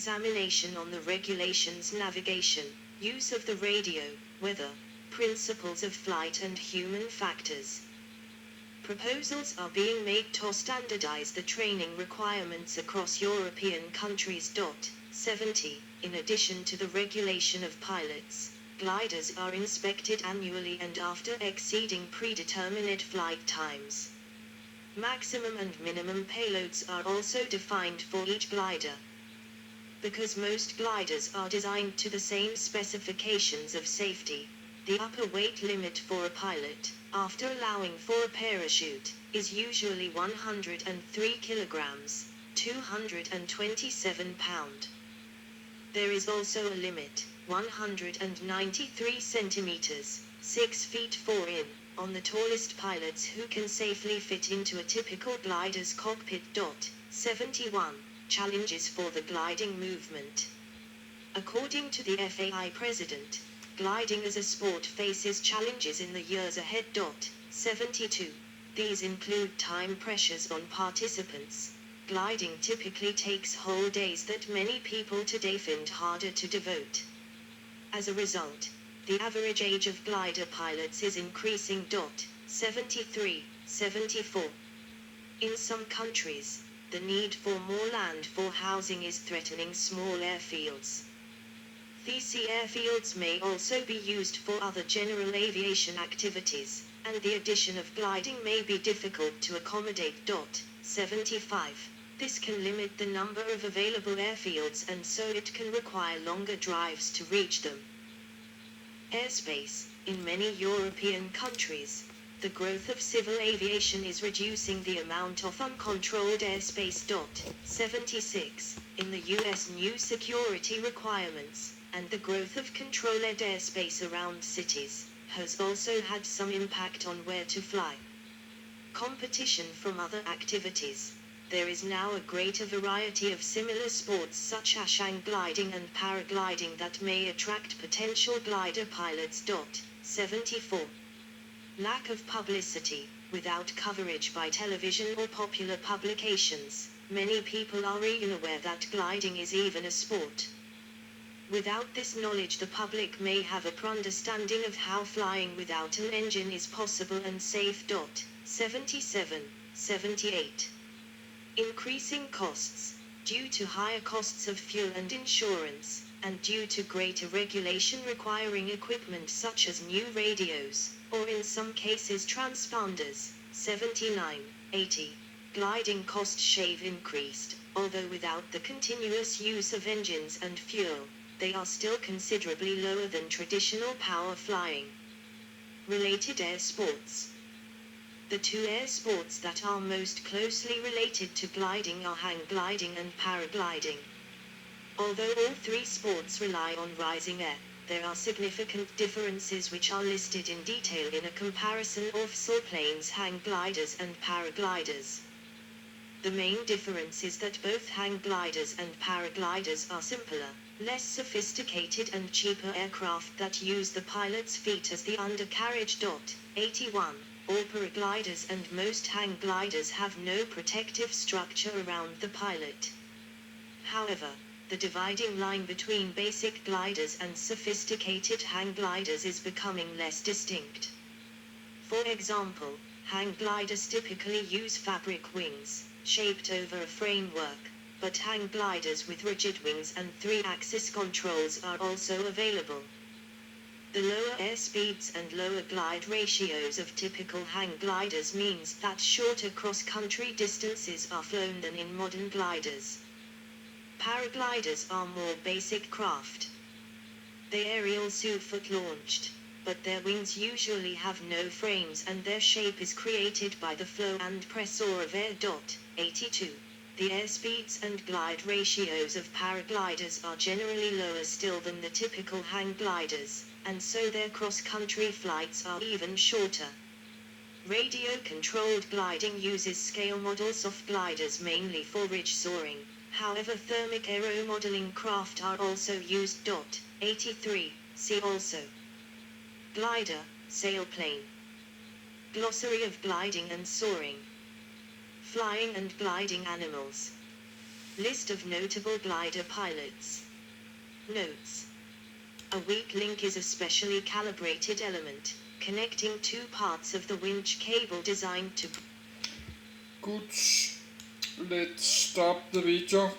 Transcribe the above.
examination on the regulations, navigation, use of the radio, weather, principles of flight and human factors. Proposals are being made to standardize the training requirements across European countries. 70. In addition to the regulation of pilots, gliders are inspected annually and after exceeding predetermined flight times. Maximum and minimum payloads are also defined for each glider. Because most gliders are designed to the same specifications of safety, the upper weight limit for a pilot, after allowing for a parachute, is usually 103 kilograms, 227 pounds. There is also a limit, 193 centimeters, 6 feet 4 in, on the tallest pilots who can safely fit into a typical glider's cockpit. 71. Challenges for the gliding movement. According to the FAI president, gliding as a sport faces challenges in the years ahead. 72. These include time pressures on participants. Gliding typically takes whole days that many people today find harder to devote. As a result, the average age of glider pilots is increasing. 73, 74. In some countries, the need for more land for housing is threatening small airfields. These airfields may also be used for other general aviation activities, and the addition of gliding may be difficult to accommodate. 75. This can limit the number of available airfields and so it can require longer drives to reach them. Airspace. In many European countries, the growth of civil aviation is reducing the amount of uncontrolled airspace. 76. In the US, new security requirements, and the growth of controlled airspace around cities, has also had some impact on where to fly. Competition from other activities. There is now a greater variety of similar sports such as hang gliding and paragliding that may attract potential glider pilots. 74. Lack of publicity. Without coverage by television or popular publications, many people are unaware that gliding is even a sport. Without this knowledge, the public may have a poor understanding of how flying without an engine is possible and safe. 77, 78. Increasing costs. Due to higher costs of fuel and insurance, and due to greater regulation requiring equipment such as new radios, or in some cases transponders. 79, 80. Gliding costs have increased, although without the continuous use of engines and fuel, they are still considerably lower than traditional power flying. Related air sports. The two air sports that are most closely related to gliding are hang gliding and paragliding. Although all three sports rely on rising air, there are significant differences which are listed in detail in a comparison of sailplanes, hang gliders and paragliders. The main difference is that both hang gliders and paragliders are simpler, less sophisticated and cheaper aircraft that use the pilot's feet as the undercarriage. 81. All paragliders and most hang gliders have no protective structure around the pilot. However, the dividing line between basic gliders and sophisticated hang gliders is becoming less distinct. For example, hang gliders typically use fabric wings, shaped over a framework, but hang gliders with rigid wings and 3-axis controls are also available. The lower airspeeds and lower glide ratios of typical hang gliders means that shorter cross-country distances are flown than in modern gliders. Paragliders are more basic craft. They aerial foot launched, but their wings usually have no frames and their shape is created by the flow and pressure of air. 82. The airspeeds and glide ratios of paragliders are generally lower still than the typical hang gliders, and so their cross-country flights are even shorter. Radio-controlled gliding uses scale models of gliders mainly for ridge soaring, however thermic aeromodeling craft are also used. 83. See also. Glider, sailplane. Glossary of gliding and soaring. Flying and gliding animals. List of notable glider pilots. Notes. A weak link is a specially calibrated element, connecting two parts of the winch cable designed to... Good. Let's stop the video.